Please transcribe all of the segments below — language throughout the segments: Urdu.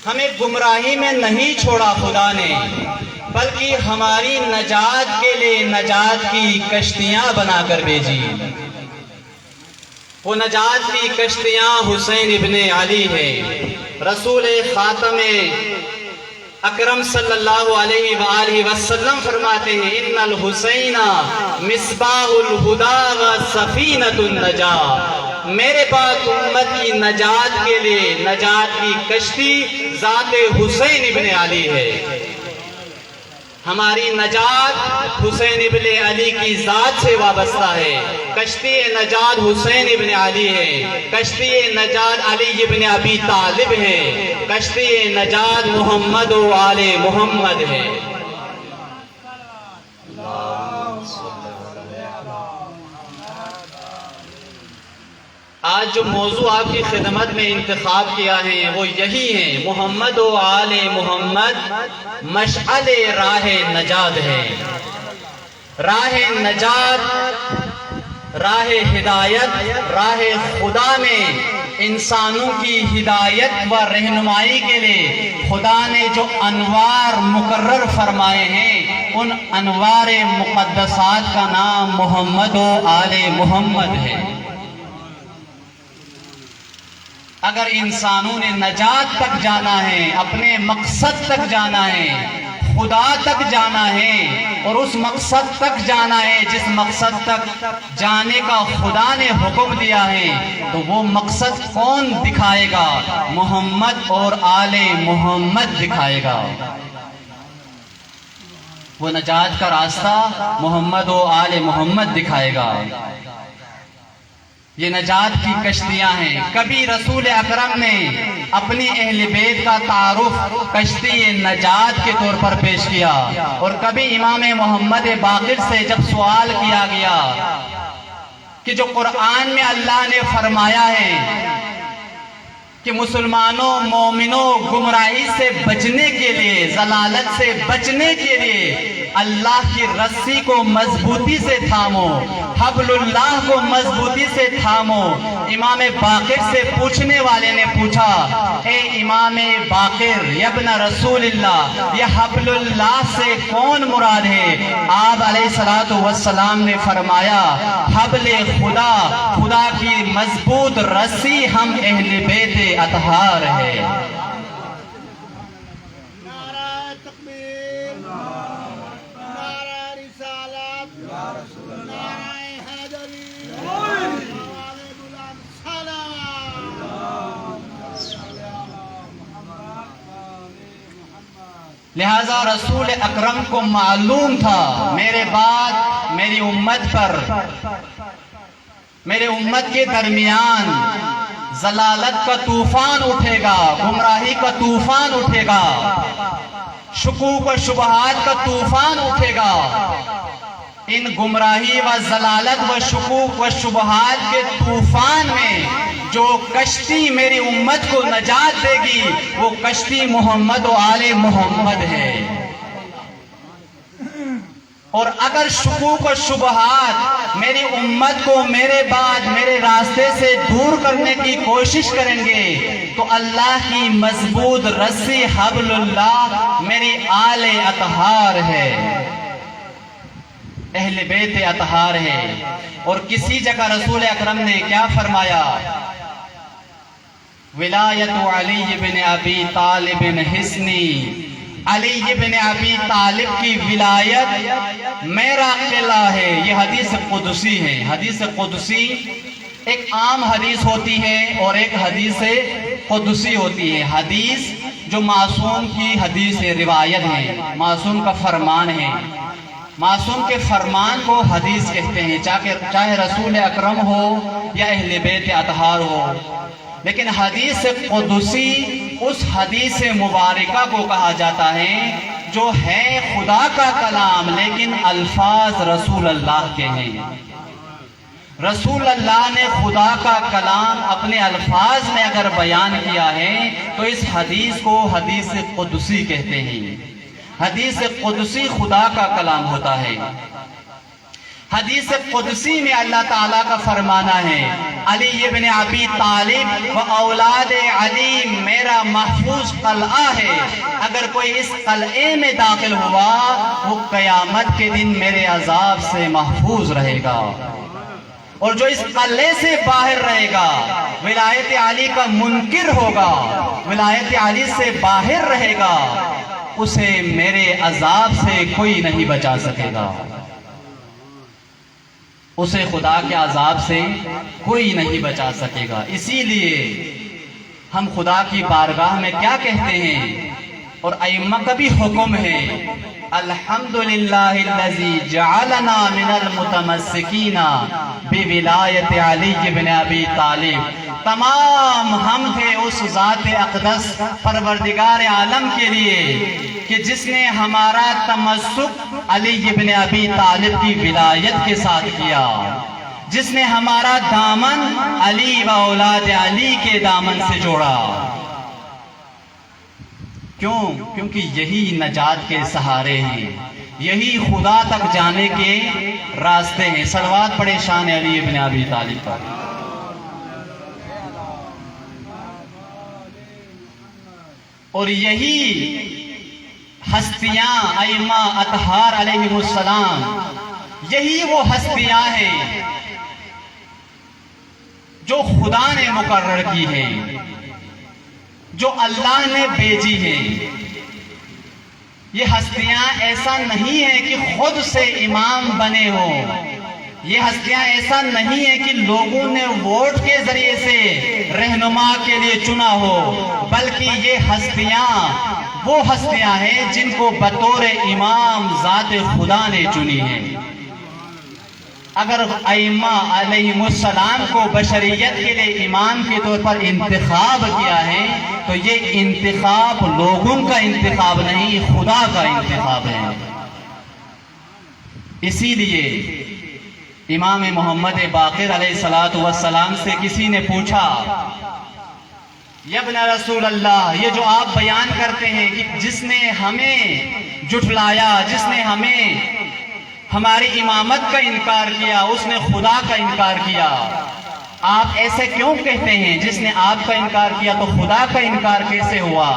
ہمیں گمراہی میں نہیں چھوڑا خدا نے، بلکہ ہماری نجات کے لیے نجات کی کشتیاں بنا کر بھیجی۔ وہ نجات کی کشتیاں حسین ابن علی ہے۔ رسول خاتم اکرم صلی اللہ علیہ وآلہ وسلم فرماتے ہیں ان الحسین مصباح الہدی و سفینۃ النجاۃ، میرے پاس امت کی نجات کے لیے نجات کی کشتی ذات حسین ابن علی ہے۔ ہماری نجات حسین ابن علی کی ذات سے وابستہ ہے۔ کشتی نجات حسین ابن علی ہے، کشتی نجات علی ابن ابی طالب ہے، کشتی نجات محمد و آل محمد ہے۔ آج جو موضوع آپ کی خدمت میں انتخاب کیا ہے وہ یہی ہے، محمد و آل محمد مشعل راہ نجات ہے۔ راہ نجات، راہ ہدایت، راہ خدا میں انسانوں کی ہدایت و رہنمائی کے لیے خدا نے جو انوار مقرر فرمائے ہیں، ان انوار مقدسات کا نام محمد و آل محمد ہے۔ اگر انسانوں نے نجات تک جانا ہے، اپنے مقصد تک جانا ہے، خدا تک جانا ہے، اور اس مقصد تک جانا ہے جس مقصد تک جانے کا خدا نے حکم دیا ہے، تو وہ مقصد کون دکھائے گا؟ محمد اور آل محمد دکھائے گا۔ وہ نجات کا راستہ محمد و آل محمد دکھائے گا۔ یہ نجات کی کشتیاں ہیں۔ کبھی رسول اکرم نے اپنی اہل بیت کا تعارف کشتی نجات کے طور پر پیش کیا، اور کبھی امام محمد باقر سے جب سوال کیا گیا کہ جو قرآن میں اللہ نے فرمایا ہے کہ مسلمانوں مومنوں گمراہی سے بچنے کے لیے، ضلالت سے بچنے کے لیے اللہ کی رسی کو مضبوطی سے تھامو، حبل اللہ کو مضبوطی سے تھامو، امام باقر سے پوچھنے والے نے پوچھا، اے امام باقر ابن رسول اللہ، یہ حبل اللہ سے کون مراد ہے؟ آپ علیہ السلام نے فرمایا، حبل خدا، خدا کی مضبوط رسی ہم اہل بیت اطہار ہے۔ لہذا رسول اکرم کو معلوم تھا میرے بعد میری امت پر، میرے امت کے درمیان ضلالت کا طوفان اٹھے گا، گمراہی کا طوفان اٹھے گا، شکوک و شبہات کا طوفان اٹھے گا۔ ان گمراہی و ضلالت و شکوک و شبہات کے طوفان میں جو کشتی میری امت کو نجات دے گی وہ کشتی محمد و آل محمد ہے۔ اور اگر شکوک و شبہات میری امت کو میرے بعد میرے راستے سے دور کرنے کی کوشش کریں گے تو اللہ کی مضبوط رسی حبل اللہ میری آل اطہار ہے، اہل بیت اطہار ہے۔ اور کسی جگہ رسول اکرم نے کیا فرمایا؟ ولایت علی بن ابی طالب حسنی، علی بن ابی طالب کی ولایت میرا قلعہ ہے۔ یہ حدیث قدسی ہے۔ حدیث قدسی ایک عام حدیث ہوتی ہے اور ایک حدیث قدسی ہوتی ہے۔ حدیث جو معصوم کی حدیث روایت ہے، معصوم کا فرمان ہے، معصوم کے فرمان کو حدیث کہتے ہیں، چاہے رسول اکرم ہو یا اہل بیت اطہار ہو۔ لیکن حدیث قدسی اس حدیث مبارکہ کو کہا جاتا ہے جو ہے خدا کا کلام لیکن الفاظ رسول اللہ کے ہیں۔ رسول اللہ نے خدا کا کلام اپنے الفاظ میں اگر بیان کیا ہے تو اس حدیث کو حدیث قدسی کہتے ہیں۔ حدیث قدسی خدا کا کلام ہوتا ہے۔ حدیث قدسی میں اللہ تعالیٰ کا فرمانا ہے، علی ابن ابی طالب و اولاد علی میرا محفوظ قلعہ ہے، اگر کوئی اس قلعے میں داخل ہوا وہ قیامت کے دن میرے عذاب سے محفوظ رہے گا، اور جو اس قلعے سے باہر رہے گا ولایت علی کا منکر ہوگا، ولایت علی سے باہر رہے گا، اسے میرے عذاب سے کوئی نہیں بچا سکے گا، اسے خدا کے عذاب سے کوئی نہیں بچا سکے گا۔ اسی لیے ہم خدا کی بارگاہ میں کیا کہتے ہیں، اور ائمہ کا بھی حکم ہے، الحمدللہ الذی جعلنا من المتمسکین بولایت علی بن ابی طالب، تمام حمد ہے اس ذات اقدس پروردگار عالم کے لیے کہ جس نے ہمارا تمسک علی بن ابی طالب کی ولایت کے ساتھ کیا، جس نے ہمارا دامن علی و اولاد علی کے دامن سے جوڑا۔ کیوں؟ کیونکہ یہی نجات کے سہارے ہیں، یہی خدا تک جانے کے راستے ہیں۔ صلوات پڑھے شان علی بن ابی طالب پر۔ اور یہی ہستیاں ائمہ اطہار علیہ السلام، یہی وہ ہستیاں ہیں جو خدا نے مقرر کی ہیں، جو اللہ نے بھیجی ہیں۔ یہ ہستیاں ایسا نہیں ہے کہ خود سے امام بنے ہوں، یہ ہستیاں ایسا نہیں ہے کہ لوگوں نے ووٹ کے ذریعے سے رہنما کے لیے چنا ہو، بلکہ یہ ہستیاں وہ ہستیاں ہیں جن کو بطور امام ذات خدا نے چنی ہے۔ اگر ائمہ علیہ السلام کو بشریت کے لیے امام کے طور پر انتخاب کیا ہے تو یہ انتخاب لوگوں کا انتخاب نہیں، خدا کا انتخاب ہے۔ اسی لیے امام محمد باقر علیہ السلام سے کسی نے پوچھا، یا ابن رسول اللہ، یہ جو آپ بیان کرتے ہیں کہ جس نے ہمیں جھٹلایا، جس نے ہمیں ہماری امامت کا انکار کیا، اس نے خدا کا انکار کیا، آپ ایسے کیوں کہتے ہیں؟ جس نے آپ کا انکار کیا تو خدا کا انکار کیسے ہوا؟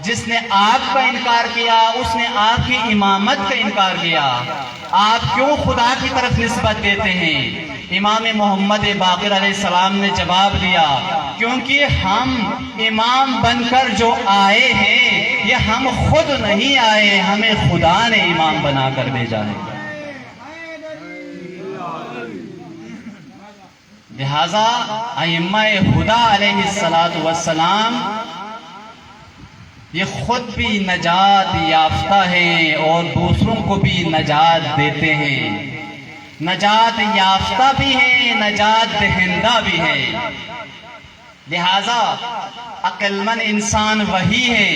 جس نے آپ کا انکار کیا اس نے آپ کی امامت کا انکار کیا، آپ کیوں خدا کی طرف نسبت دیتے ہیں؟ امام محمد باقر علیہ السلام نے جواب دیا، کیونکہ ہم امام بن کر جو آئے ہیں یہ ہم خود نہیں آئے، ہمیں خدا نے امام بنا کر بھیجا ہے۔ لہذا ائمہ خدا علیہ السلام یہ خود بھی نجات یافتہ ہیں اور دوسروں کو بھی نجات دیتے ہیں، نجات یافتہ بھی ہیں، نجات دہندہ بھی ہیں۔ لہذا عقل مند انسان وہی ہے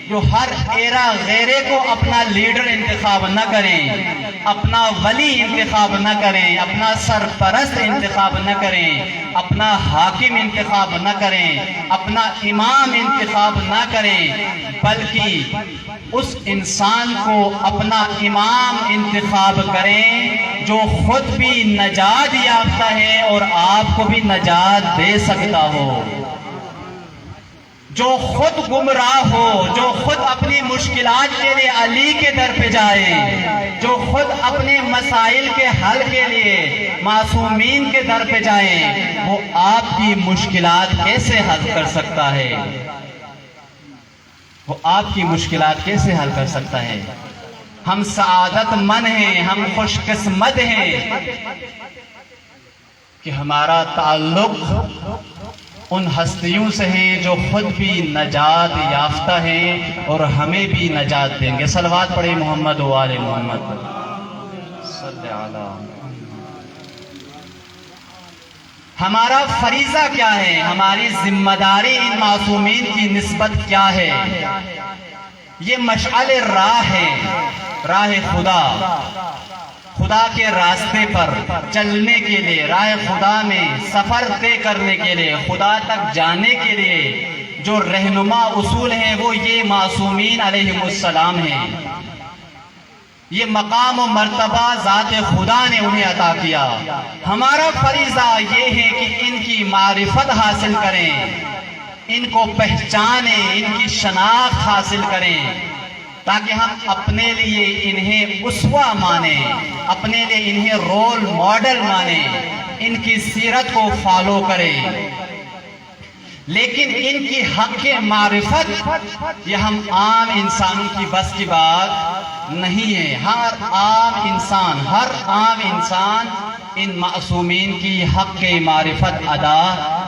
جو ہر ایرا غیرے کو اپنا لیڈر انتخاب نہ کریں، اپنا ولی انتخاب نہ کریں، اپنا سرپرست انتخاب نہ کریں، اپنا حاکم انتخاب نہ کریں، اپنا امام انتخاب نہ کریں، بلکہ اس انسان کو اپنا امام انتخاب کریں جو خود بھی نجات یافتہ ہے اور آپ کو بھی نجات دے سکتا ہو، جو خود گمراہ ہو، جو خود اپنی مشکلات کے لیے علی کے در پہ جائے، جو خود اپنے مسائل کے حل کے لیے معصومین کے در پہ جائیں، وہ آپ کی مشکلات کیسے حل کر سکتا ہے؟ وہ آپ کی مشکلات کیسے حل کر سکتا ہے؟ ہم سعادت مند ہیں، ہم خوش قسمت ہیں کہ ہمارا تعلق ان ہستیوں سے ہیں جو خود بھی نجات یافتہ ہیں اور ہمیں بھی نجات دیں گے۔ صلوات پڑھیں محمد و آل محمد صلی علی۔ ہمارا فریضہ کیا ہے؟ ہماری ذمہ داری ان معصومین کی نسبت کیا ہے؟ یہ مشعل راہ ہے، راہ خدا، خدا کے راستے پر چلنے کے لیے، راہ خدا میں سفر طے کرنے کے لیے، خدا تک جانے کے لیے جو رہنما اصول ہیں وہ یہ معصومین علیہ السلام ہیں۔ یہ مقام و مرتبہ ذات خدا نے انہیں عطا کیا۔ ہمارا فریضہ یہ ہے کہ ان کی معرفت حاصل کریں، ان کو پہچانیں، ان کی شناخت حاصل کریں، تاکہ ہم اپنے لیے انہیں اسوہ مانیں، اپنے لیے انہیں رول ماڈل مانیں، ان کی سیرت کو فالو کریں۔ لیکن ان کی حق معرفت یہ ہم عام انسانوں کی بس کی بات نہیں ہے۔ ہر عام انسان ان معصومین کی حق معرفت ادا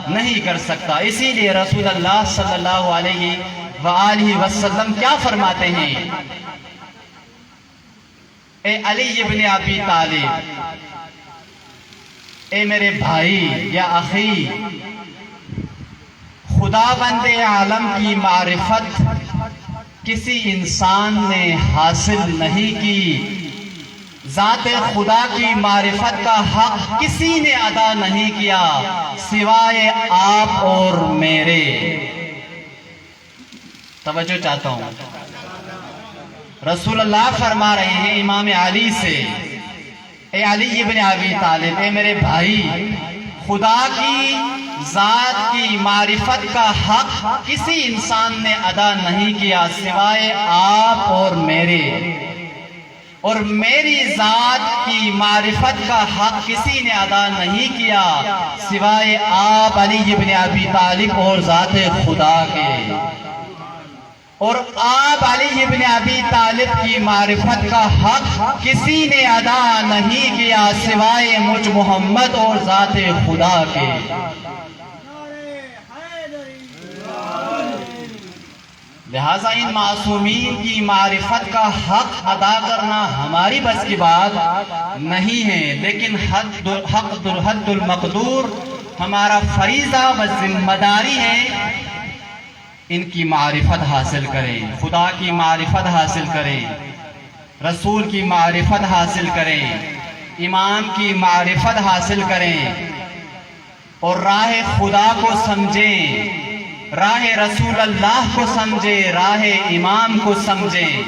نہیں کر سکتا۔ اسی لیے رسول اللہ صلی اللہ علیہ وآلہ وسلم کیا فرماتے ہیں؟ اے علی ابن ابی طالب، اے میرے بھائی یا اخی، خدا بند عالم کی معرفت کسی انسان نے حاصل نہیں کی، ذات خدا کی معرفت کا حق کسی نے ادا نہیں کیا سوائے آپ اور میرے۔ توجہ چاہتا ہوں، رسول اللہ فرما رہے ہیں امام علی سے، اے علی ابن ابی طالب، اے میرے بھائی، خدا کی ذات کی معرفت کا حق کسی انسان نے ادا نہیں کیا سوائے آپ اور میرے، اور میری ذات کی معرفت کا حق کسی نے ادا نہیں کیا سوائے آپ علی ابن ابی طالب اور ذات خدا کے، اور آپ علی ابن ابی طالب کی معرفت کا حق کسی نے ادا نہیں کیا سوائے مجھ محمد اور ذات خدا کے۔ لہٰذا ان معصومین کی معرفت کا حق ادا کرنا ہماری بس کی بات نہیں ہے، لیکن حد المقدور ہمارا فریضہ و ذمہ داری ہے ان کی معرفت حاصل کریں، خدا کی معرفت حاصل کریں، رسول کی معرفت حاصل کریں، امام کی معرفت حاصل کریں، اور راہ خدا کو سمجھیں، راہ رسول اللہ کو سمجھیں، راہ امام کو سمجھیں۔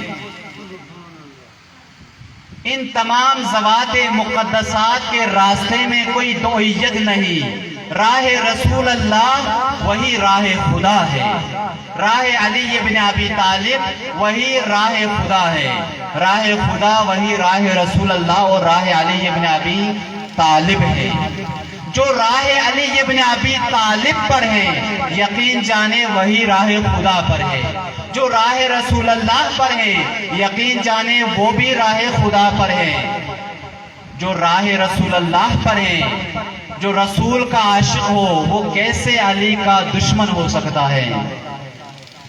ان تمام ذوات مقدسات کے راستے میں کوئی دوئیت نہیں، راہ رسول اللہ وہی راہ خدا ہے، راہ علی ابن ابی طالب وہی راہ خدا ہے، راہ خدا وہی راہ رسول اللہ اور راہ علی ابن ابی طالب ہے۔ جو راہ علی ابن ابی طالب پر ہے یقین جانے وہی راہ خدا پر ہے، جو راہ رسول اللہ پر ہے یقین جانے وہ بھی راہ خدا پر ہے۔ جو راہ رسول اللہ پر ہے، جو رسول کا عاشق ہو وہ کیسے علی کا دشمن ہو سکتا ہے؟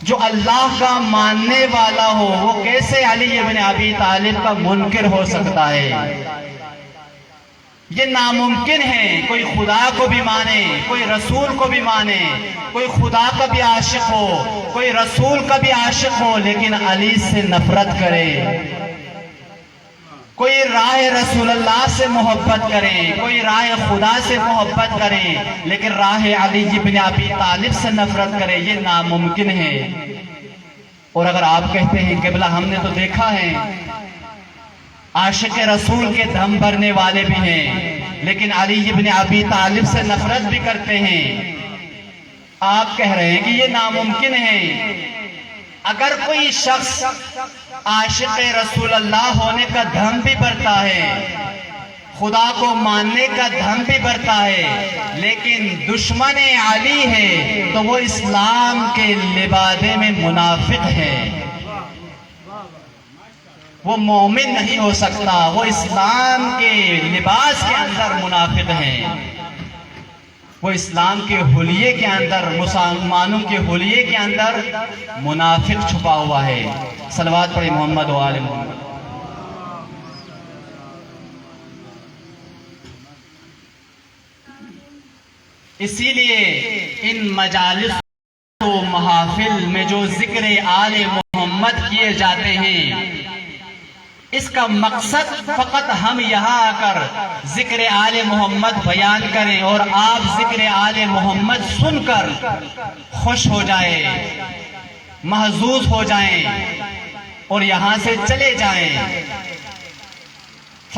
جو اللہ کا ماننے والا ہو وہ کیسے علی ابن ابی طالب کا منکر ہو سکتا ہے؟ یہ ناممکن ہے کوئی خدا کو بھی مانے، کوئی رسول کو بھی مانے، کوئی خدا کا بھی عاشق ہو، کوئی رسول کا بھی عاشق ہو، لیکن علی سے نفرت کرے، کوئی راہ رسول اللہ سے محبت کرے، کوئی راہ خدا سے محبت کرے، لیکن راہ علی ابن ابی طالب سے نفرت کرے، یہ ناممکن ہے۔ اور اگر آپ کہتے ہیں قبلہ ہم نے تو دیکھا ہے عاشق رسول کے دم بھرنے والے بھی ہیں لیکن علی ابن ابی طالب سے نفرت بھی کرتے ہیں، آپ کہہ رہے ہیں کہ یہ ناممکن ہے۔ اگر کوئی شخص عاشق رسول اللہ ہونے کا دھم بھی بھرتا ہے، خدا کو ماننے کا دھم بھی بھرتا ہے، لیکن دشمن علی ہے تو وہ اسلام کے لبادے میں منافق ہے، وہ مومن نہیں ہو سکتا، وہ اسلام کے لباس کے اندر منافق ہے، وہ اسلام کے حلیے کے اندر، مسلمانوں کے حلیے کے اندر منافق چھپا ہوا ہے۔ صلوات پڑھیں محمد و آل محمد۔ اسی لیے ان مجالس و محافل میں جو ذکر آل محمد کیے جاتے ہیں، اس کا مقصد فقط ہم یہاں آ کر ذکر آل محمد بیان کریں اور آپ ذکر آل محمد سن کر خوش ہو جائیں، محظوظ ہو جائیں اور یہاں سے چلے جائیں۔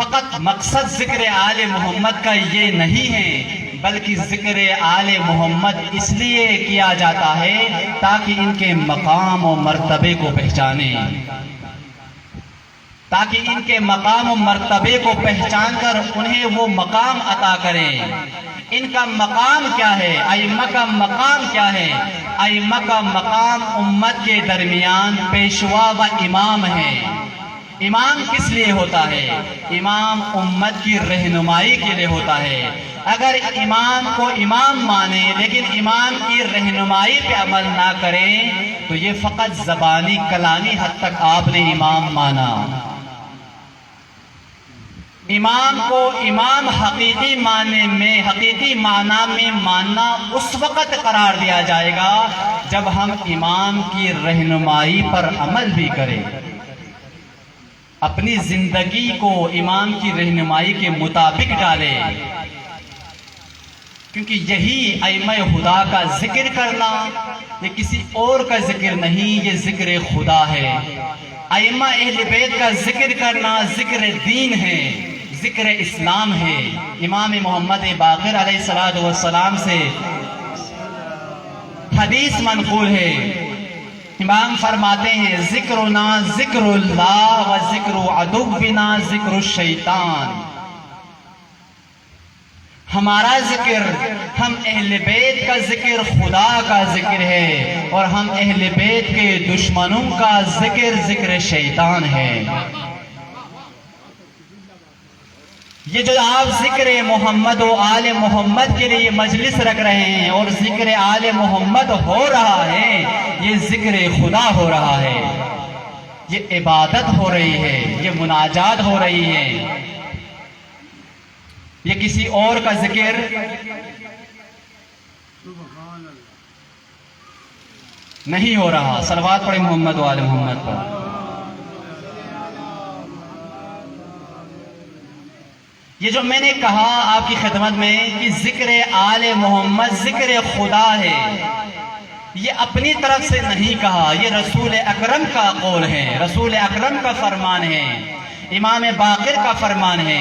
فقط مقصد ذکر آل محمد کا یہ نہیں ہے، بلکہ ذکر آل محمد اس لیے کیا جاتا ہے تاکہ ان کے مقام و مرتبے کو پہچانیں، تاکہ ان کے مقام و مرتبے کو پہچان کر انہیں وہ مقام عطا کریں۔ ان کا مقام کیا ہے؟ ائمہ کا مقام کیا ہے؟ ائمہ کا مقام امت کے درمیان پیشوا و امام ہے۔ امام کس لیے ہوتا ہے؟ امام امت کی رہنمائی کے لیے ہوتا ہے۔ اگر امام کو امام مانے لیکن امام کی رہنمائی پہ عمل نہ کریں تو یہ فقط زبانی کلامی حد تک آپ نے امام مانا۔ امام کو امام حقیقی معنی میں ماننا اس وقت قرار دیا جائے گا جب ہم امام کی رہنمائی پر عمل بھی کریں، اپنی زندگی کو امام کی رہنمائی کے مطابق ڈالیں، کیونکہ یہی ائمہ خدا کا ذکر کرنا، یہ کسی اور کا ذکر نہیں، یہ ذکر خدا ہے۔ ائمہ اہل بیت کا ذکر کرنا ذکر دین ہے، ذکر اسلام ہے۔ امام محمد باقر علیہ السلام سے حدیث منقول ہے، امام فرماتے ہیں ذکرنا ذکر اللہ و ذکر عدونا ذکر الشیطان۔ ہمارا ذکر، ہم اہل بیت کا ذکر خدا کا ذکر ہے، اور ہم اہل بیت کے دشمنوں کا ذکر ذکر شیطان ہے۔ یہ جو آپ ذکر محمد و آل محمد کے لیے مجلس رکھ رہے ہیں اور ذکر آل محمد ہو رہا ہے، یہ ذکر خدا ہو رہا ہے، یہ عبادت ہو رہی ہے، یہ مناجات ہو رہی ہے، یہ کسی اور کا ذکر نہیں ہو رہا۔ صلوات پڑھیں محمد و آل محمد پر۔ یہ جو میں نے کہا آپ کی خدمت میں کہ ذکر آل محمد ذکر خدا ہے، یہ اپنی طرف سے نہیں کہا، یہ رسول اکرم کا قول ہے، رسول اکرم کا فرمان ہے، امام باقر کا فرمان ہے،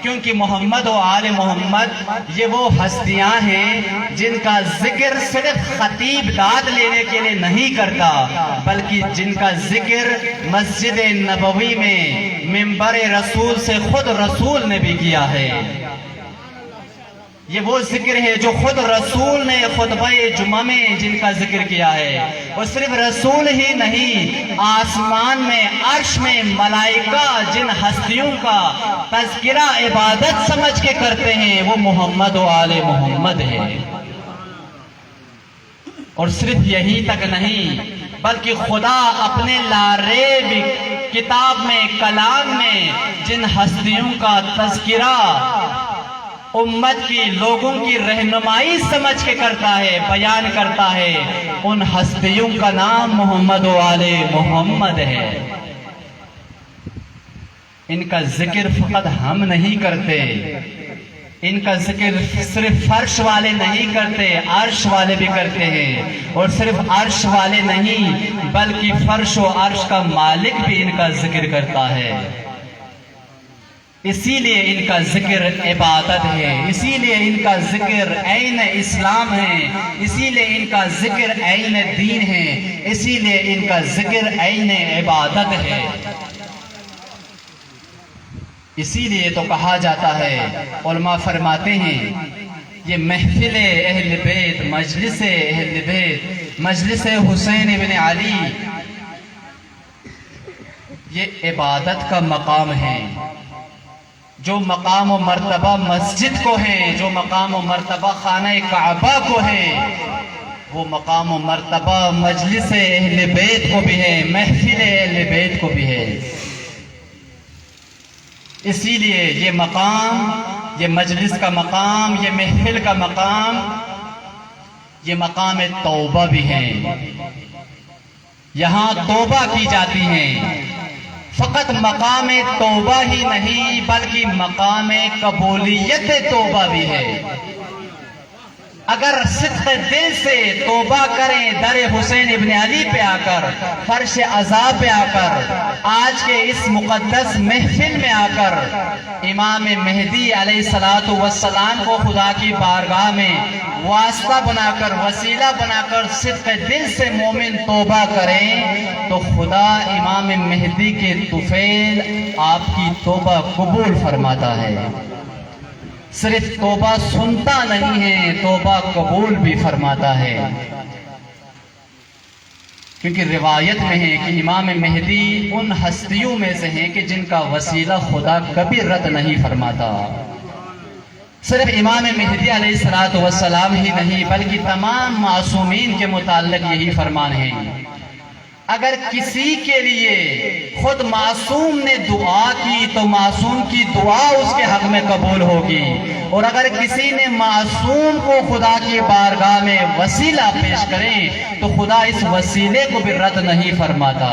کیونکہ محمد و آل محمد یہ وہ ہستیاں ہیں جن کا ذکر صرف خطیب داد لینے کے لیے نہیں کرتا، بلکہ جن کا ذکر مسجد نبوی میں منبر رسول سے خود رسول نے بھی کیا ہے۔ یہ وہ ذکر ہے جو خود رسول نے خطبہ جمعہ میں جن کا ذکر کیا ہے، اور صرف رسول ہی نہیں، آسمان میں عرش میں ملائکہ جن ہستیوں کا تذکرہ عبادت سمجھ کے کرتے ہیں وہ محمد و آل محمد ہے۔ اور صرف یہی تک نہیں، بلکہ خدا اپنے لاریب کتاب میں کلام میں جن ہستیوں کا تذکرہ امت کی لوگوں کی رہنمائی سمجھ کے کرتا ہے، بیان کرتا ہے، ان ہستیوں کا نام محمد و آل محمد ہے۔ ان کا ذکر فقط ہم نہیں کرتے، ان کا ذکر صرف فرش والے نہیں کرتے، عرش والے بھی کرتے ہیں، اور صرف عرش والے نہیں بلکہ فرش و عرش کا مالک بھی ان کا ذکر کرتا ہے۔ اسی لیے ان کا ذکر عبادت ہے، اسی لیے ان کا ذکر عین اسلام ہے، اسی لیے ان کا ذکر عین دین ہے، اسی لیے ان کا ذکر عین عبادت ہے۔ اسی لیے تو کہا جاتا ہے، علماء فرماتے ہیں یہ محفل اہل بیت، مجلس اہل بیت، مجلس حسین ابن علی، یہ عبادت کا مقام ہے۔ جو مقام و مرتبہ مسجد کو ہے، جو مقام و مرتبہ خانہ کعبہ کو ہے، وہ مقام و مرتبہ مجلس اہل بیت کو بھی ہے، محفل اہل بیت کو بھی ہے۔ اسی لیے یہ مقام، یہ مجلس کا مقام، یہ محفل کا مقام، یہ مقام توبہ بھی ہے۔ یہاں توبہ کی جاتی ہے، فقط مقام توبہ ہی نہیں بلکہ مقام قبولیت توبہ بھی ہے۔ اگر صدق دل سے توبہ کریں در حسین ابن علی پہ آ کر، فرش عزا پہ آ کر، آج کے اس مقدس محفل میں آ کر، امام مہدی علیہ السلام کو خدا کی بارگاہ میں واسطہ بنا کر، وسیلہ بنا کر صدق دل سے مومن توبہ کریں تو خدا امام مہدی کے طفیل آپ کی توبہ قبول فرماتا ہے۔ صرف توبہ سنتا نہیں ہے، توبہ قبول بھی فرماتا ہے، کیونکہ روایت میں ہے کہ امام مہدی ان ہستیوں میں سے ہیں کہ جن کا وسیلہ خدا کبھی رد نہیں فرماتا۔ صرف امام مہدی علیہ السلام ہی نہیں بلکہ تمام معصومین کے متعلق یہی فرمان ہے، اگر کسی کے لیے خود معصوم نے دعا کی تو معصوم کی دعا اس کے حق میں قبول ہوگی، اور اگر کسی نے معصوم کو خدا کی بارگاہ میں وسیلہ پیش کرے تو خدا اس وسیلے کو بھی رد نہیں فرماتا۔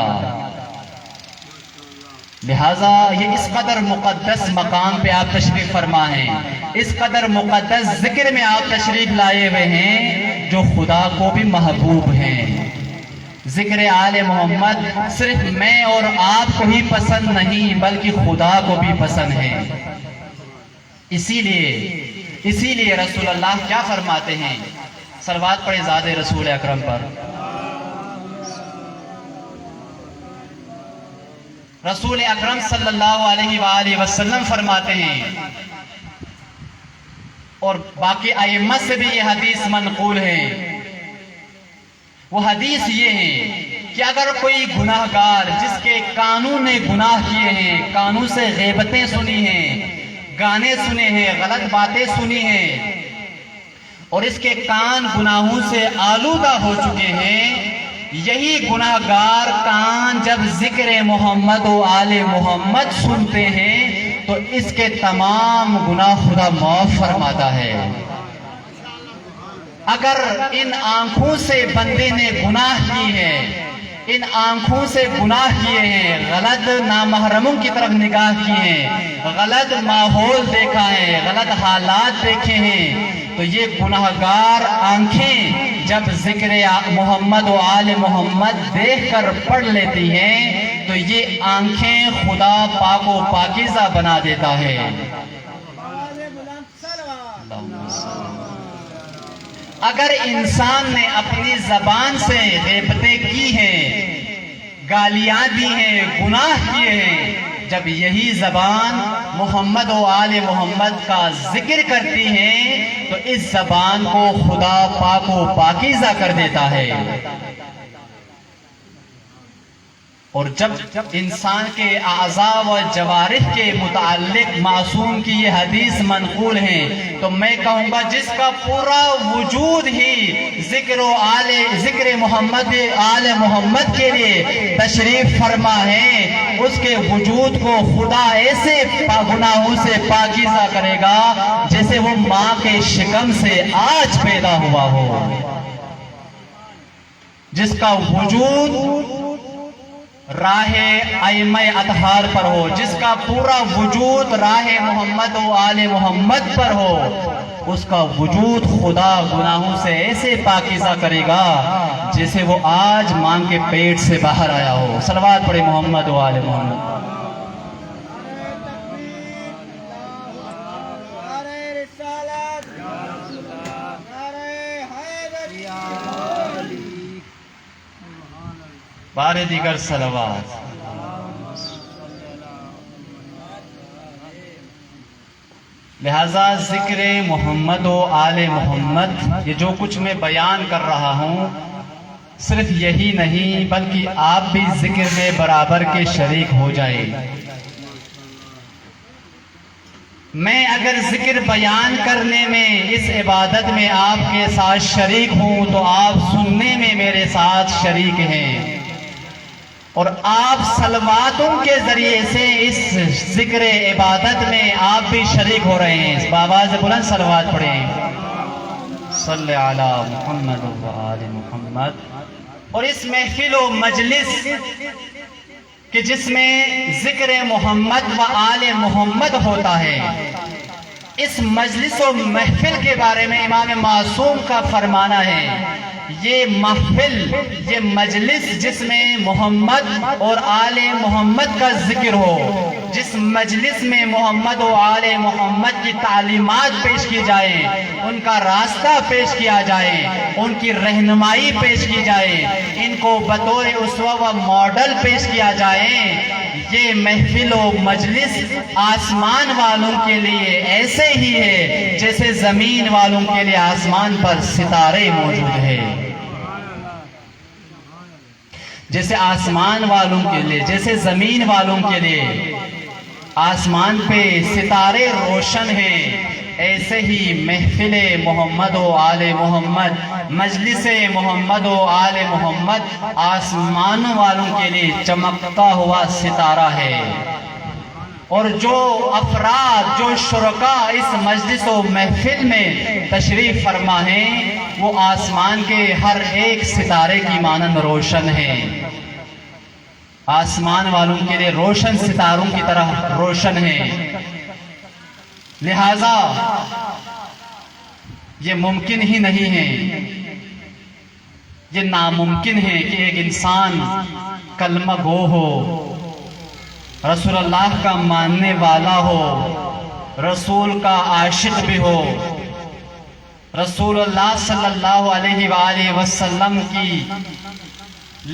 لہٰذا یہ اس قدر مقدس مقام پہ آپ تشریف فرما ہیں، اس قدر مقدس ذکر میں آپ تشریف لائے ہوئے ہیں جو خدا کو بھی محبوب ہیں۔ ذکر آل محمد صرف میں اور آپ کو ہی پسند نہیں بلکہ خدا کو بھی پسند ہے۔ اسی لیے رسول اللہ کیا فرماتے ہیں؟ صلوات پڑھیں ذات رسول اکرم پر۔ رسول اکرم صلی اللہ علیہ وآلہ وسلم فرماتے ہیں، اور باقی ائمہ سے بھی یہ حدیث منقول ہے، وہ حدیث یہ ہے کہ اگر کوئی گناہ گار جس کے کانوں نے گناہ کیے ہیں، کانوں سے غیبتیں سنی ہیں، گانے سنے ہیں، غلط باتیں سنی ہیں، اور اس کے کان گناہوں سے آلودہ ہو چکے ہیں، یہی گناہ گار کان جب ذکر محمد و آل محمد سنتے ہیں تو اس کے تمام گناہ خدا معاف فرماتا ہے۔ اگر ان آنکھوں سے بندے نے گناہ کی ہے، ان آنکھوں سے گناہ کیے ہیں، غلط نامحرموں کی طرف نگاہ کی ہیں، غلط ماحول دیکھا ہے، غلط حالات دیکھے ہیں، تو یہ گناہ گار آنکھیں جب ذکر محمد و آل محمد دیکھ کر پڑھ لیتی ہیں تو یہ آنکھیں خدا پاک و پاکیزہ بنا دیتا ہے۔ اگر انسان نے اپنی زبان سے غیبتیں کی ہیں، گالیاں دی ہیں، گناہ کیے ہیں، جب یہی زبان محمد و آل محمد کا ذکر کرتی ہے تو اس زبان کو خدا پاک و پاکیزہ کر دیتا ہے۔ اور جب انسان کے اعضاء و جوارح کے متعلق معصوم کی یہ حدیث منقول ہیں تو میں کہوں گا جس کا پورا وجود ہی ذکر محمد آل محمد کے لیے تشریف فرما ہے، اس کے وجود کو خدا ایسے گناہوں سے پاکیزہ کرے گا جیسے وہ ماں کے شکم سے آج پیدا ہوا ہو۔ جس کا وجود راہ ائمہ اطہار پر ہو، جس کا پورا وجود راہ محمد و آل محمد پر ہو، اس کا وجود خدا گناہوں سے ایسے پاکیزہ کرے گا جیسے وہ آج ماں کے پیٹ سے باہر آیا ہو۔ صلوات پڑھے محمد و آل محمد۔ بار دیگر صلوات۔ لہذا ذکر محمد و آل محمد یہ جو کچھ میں بیان کر رہا ہوں صرف یہی نہیں بلکہ آپ بھی ذکر میں برابر کے شریک ہو جائیں۔ میں اگر ذکر بیان کرنے میں اس عبادت میں آپ کے ساتھ شریک ہوں تو آپ سننے میں میرے ساتھ شریک ہیں، اور آپ صلواتوں کے ذریعے سے اس ذکر عبادت میں آپ بھی شریک ہو رہے ہیں۔ بآواز بلند صلوات پڑھیں، صلی علی محمد و آل محمد۔ اور اس محفل و مجلس کہ جس میں ذکر محمد و آل محمد ہوتا ہے، اس مجلس و محفل کے بارے میں امام معصوم کا فرمانا ہے، یہ محفل، یہ مجلس جس میں محمد اور آل محمد کا ذکر ہو، جس مجلس میں محمد و آل محمد کی تعلیمات پیش کی جائیں، ان کا راستہ پیش کیا جائے، ان کی رہنمائی پیش کی جائے، ان کو بطور اسوہ و ماڈل پیش کیا جائے، یہ محفل و مجلس آسمان والوں کے لیے ایسے ہی ہے جیسے زمین والوں کے لیے آسمان پر ستارے موجود ہیں، جیسے آسمان والوں کے لیے، جیسے زمین والوں کے لیے آسمان پہ ستارے روشن ہیں، ایسے ہی محفل محمد و آل محمد، مجلس محمد و آل محمد آسمانوں والوں کے لیے چمکتا ہوا ستارہ ہے۔ اور جو افراد، جو شرکاء اس مجلس و محفل میں تشریف فرما ہیں، وہ آسمان کے ہر ایک ستارے کی مانند روشن ہیں، آسمان والوں کے لیے روشن ستاروں کی طرح روشن ہیں۔ لہذا یہ ممکن ہی نہیں ہے، یہ ناممکن ہے کہ ایک انسان کلمہ گو ہو، رسول اللہ کا ماننے والا ہو، رسول کا عاشق بھی ہو، رسول اللہ صلی اللہ علیہ وآلہ وسلم کی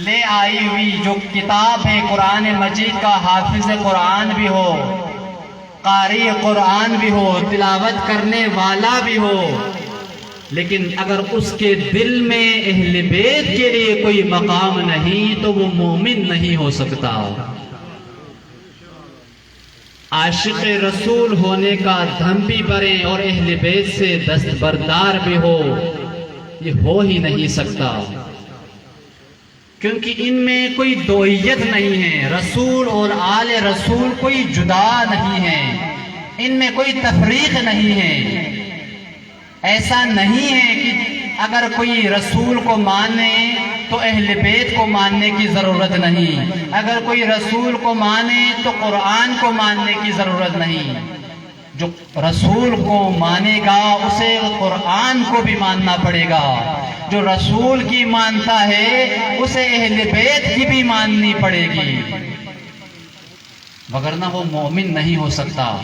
لے آئی ہوئی جو کتاب ہے قرآن مجید کا حافظ قرآن بھی ہو، قاری قرآن بھی ہو، تلاوت کرنے والا بھی ہو، لیکن اگر اس کے دل میں اہل بیت کے لیے کوئی مقام نہیں تو وہ مومن نہیں ہو سکتا۔ عاشق رسول ہونے کا دھم بھی بھرے اور اہل بیت سے دستبردار بھی ہو، یہ ہو ہی نہیں سکتا، کیونکہ ان میں کوئی دوئیت نہیں ہے، رسول اور آل رسول کوئی جدا نہیں ہے، ان میں کوئی تفریق نہیں ہے۔ ایسا نہیں ہے کہ اگر کوئی رسول کو مانے تو اہل بیت کو ماننے کی ضرورت نہیں، اگر کوئی رسول کو مانے تو قرآن کو ماننے کی ضرورت نہیں۔ جو رسول کو مانے گا اسے قرآن کو بھی ماننا پڑے گا، جو رسول کی مانتا ہے اسے اہل بیت کی بھی ماننی پڑے گی، وگرنہ وہ مومن نہیں ہو سکتا،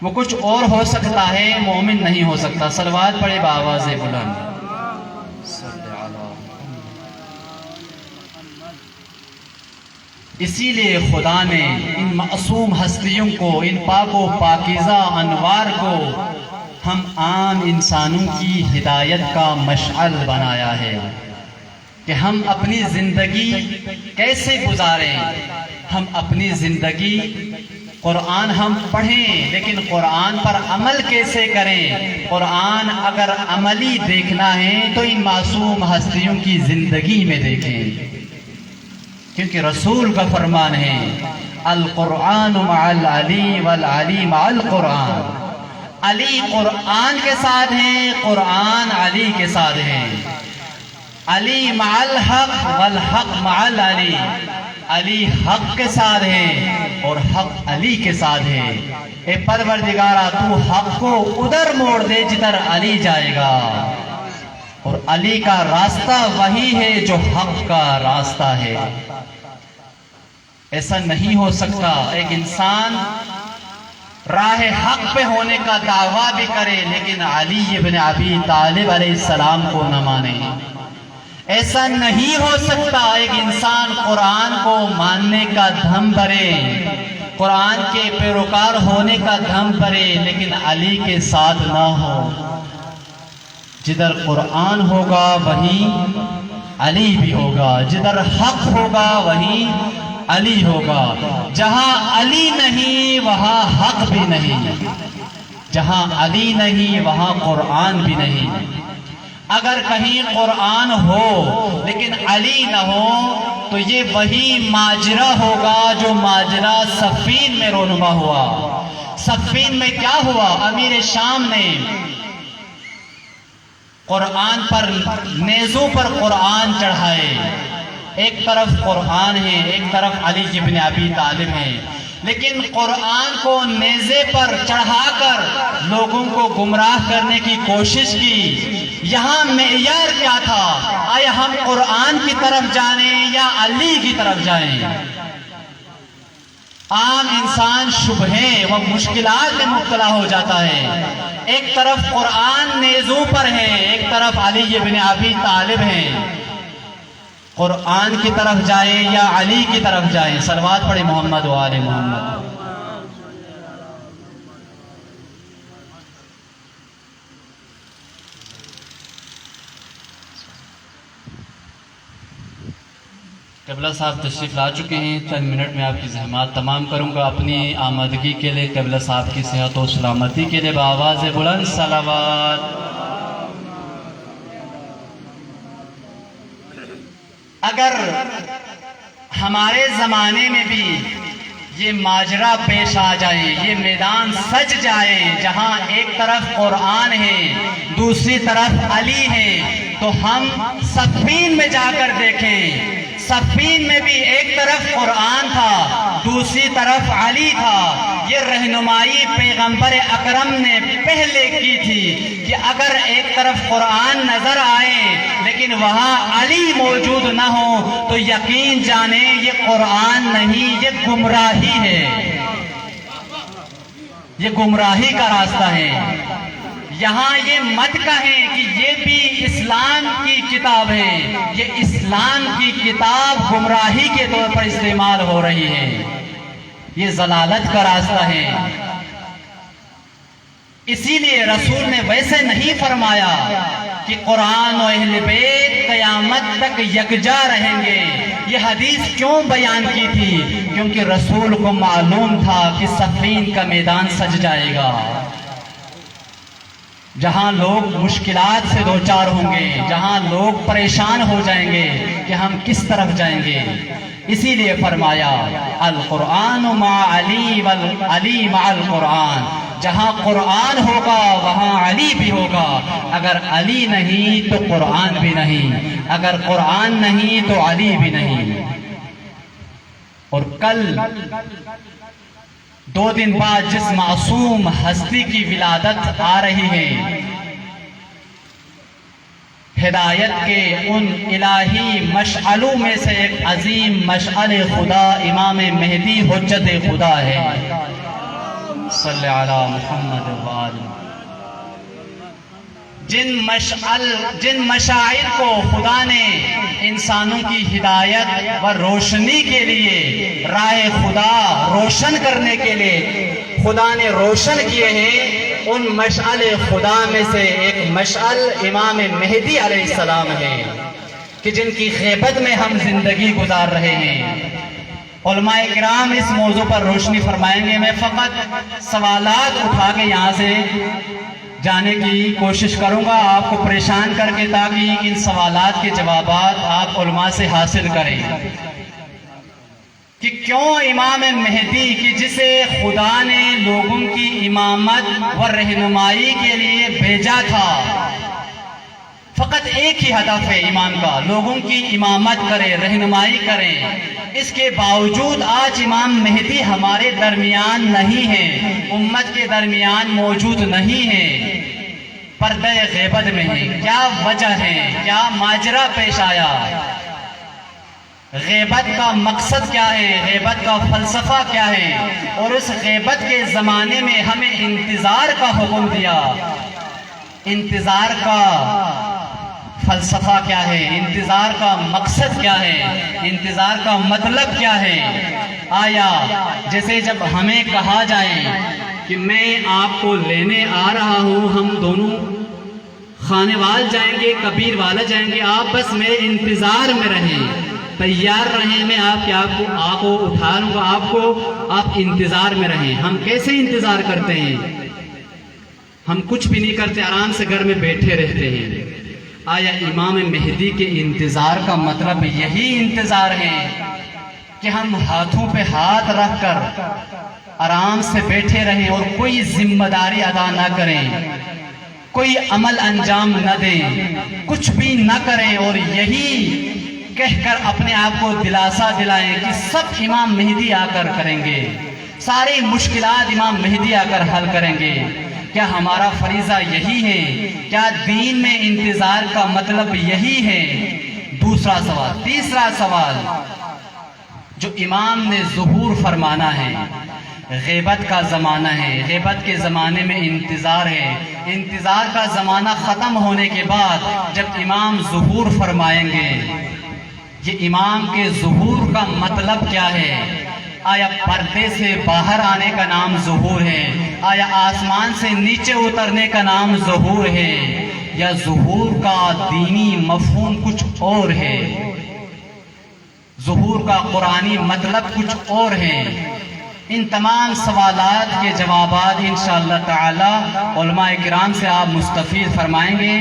وہ کچھ اور ہو سکتا ہے، مومن نہیں ہو سکتا۔ صلوات پڑھے بآواز بلند۔ اسی لیے خدا نے ان معصوم ہستیوں کو، ان پاک و پاکیزہ انوار کو ہم عام انسانوں کی ہدایت کا مشعل بنایا ہے کہ ہم اپنی زندگی کیسے گزاریں، ہم اپنی زندگی قرآن ہم پڑھیں لیکن قرآن پر عمل کیسے کریں۔ قرآن اگر عملی دیکھنا ہے تو ان معصوم ہستیوں کی زندگی میں دیکھیں، کیونکہ رسول کا فرمان ہے القرآن مع العلی والعلی مع القرآن، علی قرآن کے ساتھ ہیں، قرآن علی کے ساتھ ہیں، علی مع الحق والحق مع العلی، علی حق کے ساتھ ہے اور حق علی کے ساتھ ہے۔ اے پروردگارہ تو حق کو ادھر موڑ دے جدھر علی جائے گا، اور علی کا راستہ وہی ہے جو حق کا راستہ ہے۔ ایسا نہیں ہو سکتا ایک انسان راہ حق پہ ہونے کا دعویٰ بھی کرے لیکن علی ابن ابی طالب علیہ السلام کو نہ مانے۔ ایسا نہیں ہو سکتا ایک انسان قرآن کو ماننے کا دھم بھرے، قرآن کے پیروکار ہونے کا دھم بھرے لیکن علی کے ساتھ نہ ہو۔ جدھر قرآن ہوگا وہیں علی بھی ہوگا، جدھر حق ہوگا وہیں علی ہوگا، جہاں علی نہیں وہاں حق بھی نہیں، جہاں علی نہیں وہاں قرآن بھی نہیں۔ اگر کہیں قرآن ہو لیکن علی نہ ہو تو یہ وہی ماجرا ہوگا جو ماجرا صفین میں رونما ہوا۔ صفین میں کیا ہوا؟ امیر شام نے قرآن پر، نیزوں پر قرآن چڑھائے، ایک طرف قرآن ہے، ایک طرف علی ابن ابی طالب ہے، لیکن قرآن کو نیزے پر چڑھا کر لوگوں کو گمراہ کرنے کی کوشش کی۔ یہاں معیار کیا تھا؟ آیا ہم قرآن کی طرف جائیں یا علی کی طرف جائیں؟ عام انسان شبہیں و مشکلات میں مبتلا ہو جاتا ہے۔ ایک طرف قرآن نیزوں پر ہے، ایک طرف علی بن ابی طالب ہیں۔ قرآن کی طرف جائیں یا علی کی طرف جائیں؟ صلوات پڑھیں محمد و آل محمد۔ قبلہ صاحب تشریف لا چکے ہیں، چند منٹ میں آپ کی زحمات تمام کروں گا۔ اپنی آمدگی کے لیے، قبلہ صاحب کی صحت و سلامتی کے لیے بآواز بلند صلوات۔ اگر ہمارے زمانے میں بھی یہ ماجرا پیش آ جائے، یہ میدان سج جائے جہاں ایک طرف قرآن ہے دوسری طرف علی ہے، تو ہم صفین میں جا کر دیکھیں۔ صفین میں بھی ایک طرف قرآن تھا دوسری طرف علی تھا۔ یہ رہنمائی پیغمبر اکرم نے پہلے کی تھی کہ اگر ایک طرف قرآن نظر آئے لیکن وہاں علی موجود نہ ہو تو یقین جانیں یہ قرآن نہیں، یہ گمراہی ہے، یہ گمراہی کا راستہ ہے۔ یہاں یہ مت کہیں کہ یہ بھی اسلام کی کتاب ہے، یہ اسلام کی کتاب گمراہی کے طور پر استعمال ہو رہی ہے، یہ ضلالت کا راستہ ہے۔ اسی لیے رسول نے ویسے نہیں فرمایا کہ قرآن و اہل بیت قیامت تک یکجا رہیں گے۔ یہ حدیث کیوں بیان کی تھی؟ کیونکہ رسول کو معلوم تھا کہ صفین کا میدان سج جائے گا، جہاں لوگ مشکلات سے دوچار ہوں گے، جہاں لوگ پریشان ہو جائیں گے کہ ہم کس طرف جائیں گے۔ اسی لیے فرمایا القرآن مع علی والعلی مع القرآن، جہاں قرآن ہوگا وہاں علی بھی ہوگا۔ اگر علی نہیں تو قرآن بھی نہیں، اگر قرآن نہیں تو علی بھی نہیں۔ اور کل 2 دن بعد جس معصوم ہستی کی ولادت آ رہی ہے، ہدایت کے ان الہی مشعلوں میں سے ایک عظیم مشعل خدا امام مہدی حجت خدا ہے۔ صلی علی محمد وآلہ۔ جن مشاعر کو خدا نے انسانوں کی ہدایت و روشنی کے لیے، راہ خدا روشن کرنے کے لیے خدا نے روشن کیے ہیں، ان مشعل خدا میں سے ایک مشعل امام مہدی علیہ السلام ہے کہ جن کی غیبت میں ہم زندگی گزار رہے ہیں۔ علماء کرام اس موضوع پر روشنی فرمائیں گے۔ میں فقط سوالات اٹھا کے یہاں سے جانے کی کوشش کروں گا آپ کو پریشان کر کے، تاکہ ان سوالات کے جوابات آپ علماء سے حاصل کریں کہ کیوں امام مہدی کی جسے خدا نے لوگوں کی امامت و رہنمائی کے لیے بھیجا تھا، فقط ایک ہی ہدف ہے امام کا، لوگوں کی امامت کرے، رہنمائی کریں، اس کے باوجود آج امام مہدی ہمارے درمیان نہیں ہے، امت کے درمیان موجود نہیں ہے، پردہ غیبت میں ہے۔ کیا وجہ ہے؟ کیا ماجرا پیش آیا؟ غیبت کا مقصد کیا ہے؟ غیبت کا فلسفہ کیا ہے؟ اور اس غیبت کے زمانے میں ہمیں انتظار کا حکم دیا، انتظار کا فلسفہ کیا ہے؟ انتظار کا مقصد کیا ہے؟ انتظار کا مطلب کیا ہے؟ آیا جیسے جب ہمیں کہا جائے کہ میں آپ کو لینے آ رہا ہوں، ہم دونوں خانے وال جائیں گے، کبیر والا جائیں گے، آپ بس میرے انتظار میں رہیں، تیار رہیں، میں آپ کو اٹھا لوں گا، آپ انتظار میں رہیں۔ ہم کیسے انتظار کرتے ہیں؟ ہم کچھ بھی نہیں کرتے، آرام سے گھر میں بیٹھے رہتے ہیں۔ آیا امام مہدی کے انتظار کا مطلب یہی انتظار ہے کہ ہم ہاتھوں پہ ہاتھ رکھ کر آرام سے بیٹھے رہیں اور کوئی ذمہ داری ادا نہ کریں، کوئی عمل انجام نہ دیں، کچھ بھی نہ کریں، اور یہی کہہ کر اپنے آپ کو دلاسا دلائیں کہ سب امام مہدی آ کر کریں گے، ساری مشکلات امام مہدی آ کر حل کریں گے۔ کیا ہمارا فریضہ یہی ہے؟ کیا دین میں انتظار کا مطلب یہی ہے؟ دوسرا سوال۔ تیسرا سوال، جو امام نے ظہور فرمانا ہے، غیبت کا زمانہ ہے، غیبت کے زمانے میں انتظار ہے، انتظار کا زمانہ ختم ہونے کے بعد جب امام ظہور فرمائیں گے، یہ امام کے ظہور کا مطلب کیا ہے؟ آیا پردے سے باہر آنے کا نام ظہور ہے؟ آیا آسمان سے نیچے اترنے کا نام ظہور ہے؟ یا ظہور کا دینی مفہوم کچھ اور ہے؟ ظہور کا قرآنی مطلب کچھ اور ہے؟ ان تمام سوالات کے جوابات انشاءاللہ تعالی علماء کرام سے آپ مستفید فرمائیں گے۔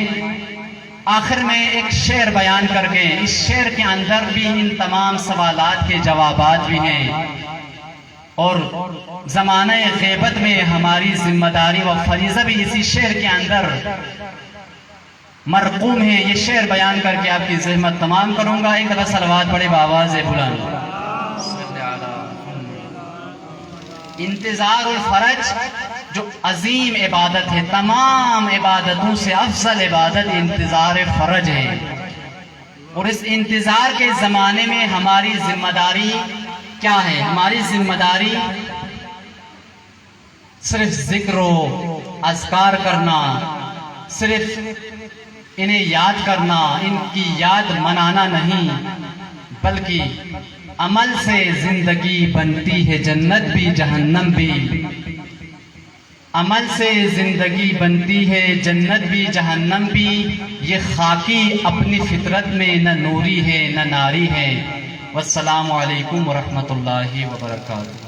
آخر میں ایک شعر بیان کر کے، اس شعر کے اندر بھی ان تمام سوالات کے جوابات بھی ہیں، اور زمانہ غیبت میں ہماری ذمہ داری و فریضہ بھی اسی شعر کے اندر مرقوم ہے۔ یہ شعر بیان کر کے آپ کی زحمت تمام کروں گا۔ ایک دفعہ صلوات پڑھے بآواز بلند۔ انتظار الفرج جو عظیم عبادت ہے، تمام عبادتوں سے افضل عبادت انتظار فرج ہے، اور اس انتظار کے زمانے میں ہماری ذمہ داری کیا ہے؟ ہماری ذمہ داری صرف ذکر و اذکار کرنا، صرف انہیں یاد کرنا، ان کی یاد منانا نہیں، بلکہ عمل سے زندگی بنتی ہے جنت بھی جہنم بھی۔ عمل سے زندگی بنتی ہے جنت بھی جہنم بھی، یہ خاکی اپنی فطرت میں نہ نوری ہے نہ ناری ہے۔ والسلام علیکم ورحمۃ اللہ وبرکاتہ۔